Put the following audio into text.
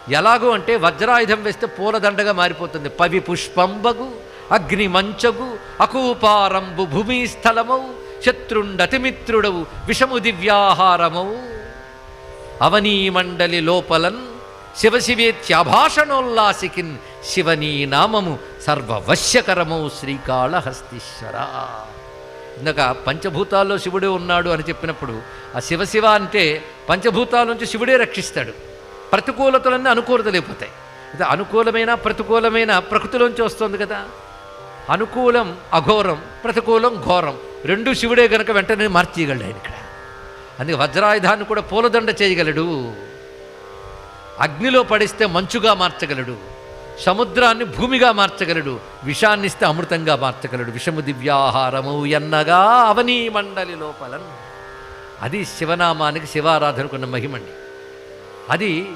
ఎలాగూ అంటే వజ్రాయుధం వేస్తే పూలదండగా మారిపోతుంది. పవి పుష్పంబగు అగ్ని మంచగు అకూపారంబు భూమి స్థలమౌ శత్రుండతిమిత్రుడవు విషము దివ్యాహారమౌ అవనీ మండలి లోపలన్ శివశివేత్యాభాషణోల్లాసికిన్ శివనీ నామము సర్వవశ్యకరమౌ శ్రీకాళహస్తీశ్వర. ఇందాక పంచభూతాల్లో శివుడే ఉన్నాడు అని చెప్పినప్పుడు ఆ శివశివ అంటే పంచభూతాల నుంచి శివుడే రక్షిస్తాడు. ప్రతికూలతలన్నీ అనుకూలతలైపోతాయి. ఇది అనుకూలమైన ప్రతికూలమైన ప్రకృతిలోంచి వస్తుంది కదా. అనుకూలం అఘోరం, ప్రతికూలం ఘోరం, రెండు శివుడే గనక వెంటనే మార్చేయగలడు ఆయన ఇక్కడ. అందుకే వజ్రాయుధాన్ని కూడా పూలదండ చేయగలడు. అగ్నిలో పడిస్తే మంచుగా మార్చగలడు, సముద్రాన్ని భూమిగా మార్చగలడు, విషాన్నిస్తే అమృతంగా మార్చగలడు. విషము దివ్యాహారము ఎన్నగా అవనీ మండలి లోపలన్. అది శివనామానికి శివారాధనకున్న మహిమండి. అది